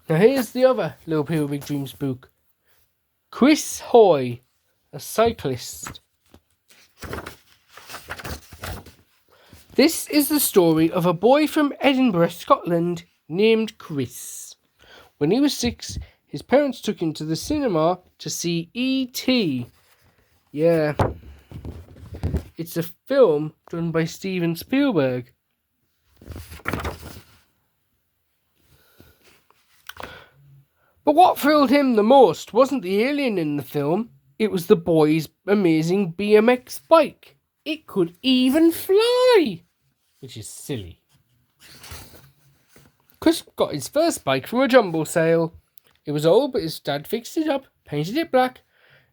Now here's the other Little People Big Dreams book. Chris Hoy, a cyclist. This is the story of a boy from Edinburgh, Scotland, named Chris. When he was 6, his parents took him to the cinema to see E.T. Yeah, it's a film done by Steven Spielberg. But what thrilled him the most wasn't the alien in the film, it was the boy's amazing BMX bike. It could even fly, which is silly. Chris got his first bike from a jumble sale. It was old, but his dad fixed it up, painted it black,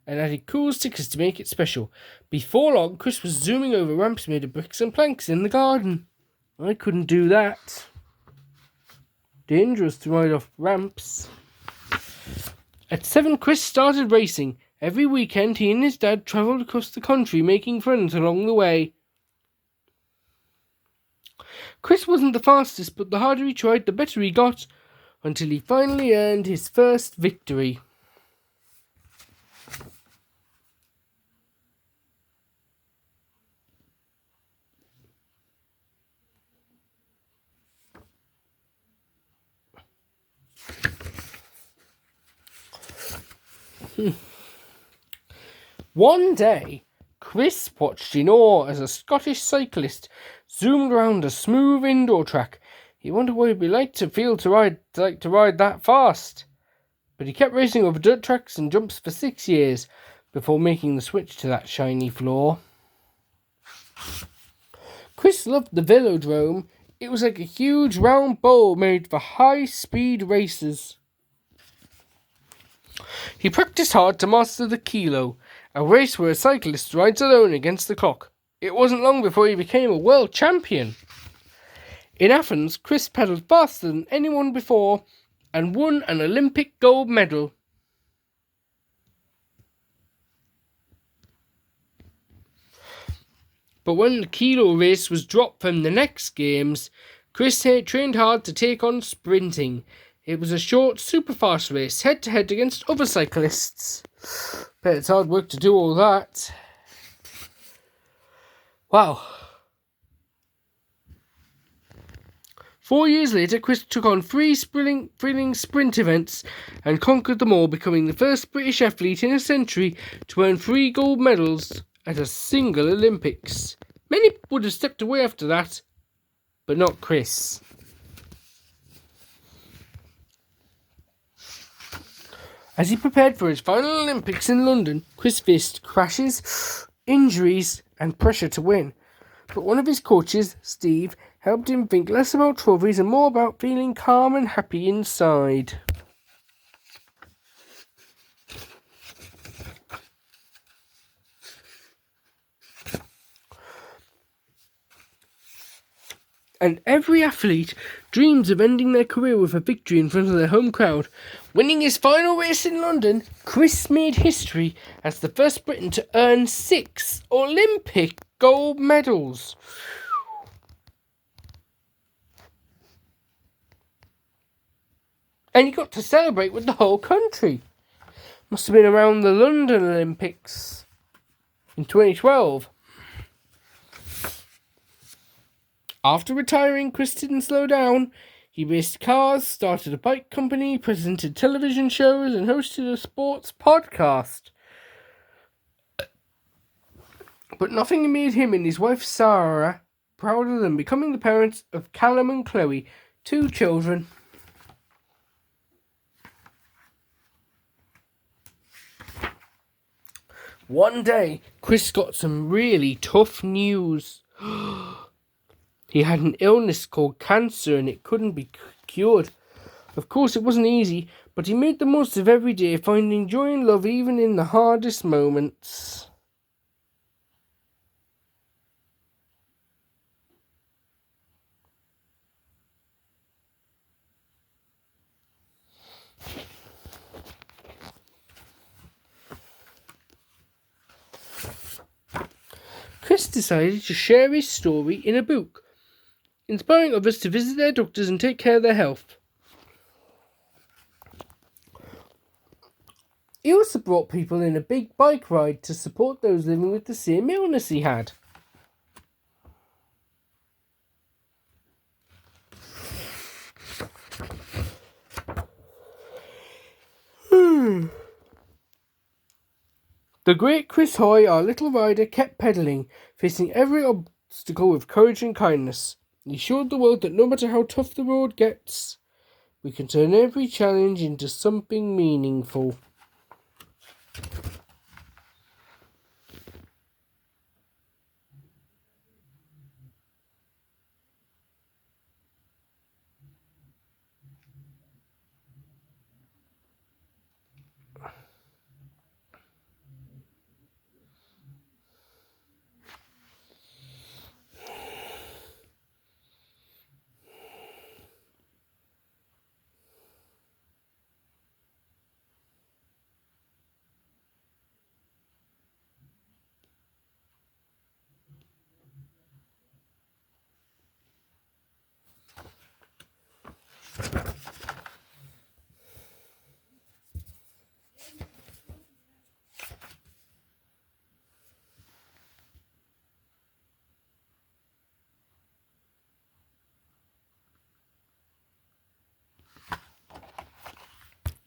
and added cool stickers to make it special. Before long, Chris was zooming over ramps made of bricks and planks in the garden. I couldn't do that. Dangerous to ride off ramps. At 7, Chris started racing. Every weekend, he and his dad travelled across the country, making friends along the way. Chris wasn't the fastest, but the harder he tried, the better he got, until he finally earned his first victory. One day, Chris watched in awe as a Scottish cyclist zoomed around a smooth indoor track. He wondered what it'd be like to ride that fast. But he kept racing over dirt tracks and jumps for 6 years before making the switch to that shiny floor. Chris loved the velodrome. It was like a huge round bowl made for high-speed races. He practiced hard to master the kilo, a race where a cyclist rides alone against the clock. It wasn't long before he became a world champion. In Athens, Chris pedalled faster than anyone before and won an Olympic gold medal. But when the kilo race was dropped from the next games, Chris trained hard to take on sprinting. It was a short, super fast race, head-to-head against other cyclists. Bet it's hard work to do all that. Wow. 4 years later, Chris took on 3 thrilling sprint events and conquered them all, becoming the first British athlete in a century to earn 3 gold medals at a single Olympics. Many would have stepped away after that, but not Chris. As he prepared for his final Olympics in London, Chris faced crashes, injuries, and pressure to win. But one of his coaches, Steve, helped him think less about trophies and more about feeling calm and happy inside. And every athlete dreams of ending their career with a victory in front of their home crowd. Winning his final race in London, Chris made history as the first Briton to earn 6 Olympic gold medals. And he got to celebrate with the whole country. Must have been around the London Olympics in 2012. After retiring, Chris didn't slow down. He raced cars, started a bike company, presented television shows, and hosted a sports podcast. But nothing made him and his wife Sarah prouder than becoming the parents of Callum and Chloe, 2 children. One day, Chris got some really tough news. He had an illness called cancer and it couldn't be cured. Of course, it wasn't easy, but he made the most of every day, finding joy and love even in the hardest moments. Chris decided to share his story in a book, inspiring others to visit their doctors and take care of their health. He also brought people in a big bike ride to support those living with the same illness he had. The great Chris Hoy, our little rider, kept pedalling, facing every obstacle with courage and kindness. He showed the world that no matter how tough the road gets, we can turn every challenge into something meaningful.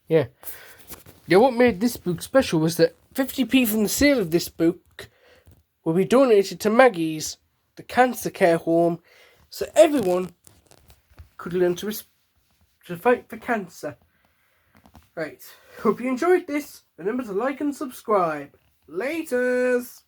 Yeah, what made this book special was that 50p from the sale of this book will be donated to Maggie's, the cancer care home, so everyone could learn to fight for cancer. Right, hope you enjoyed this. Remember to like and subscribe. Laters!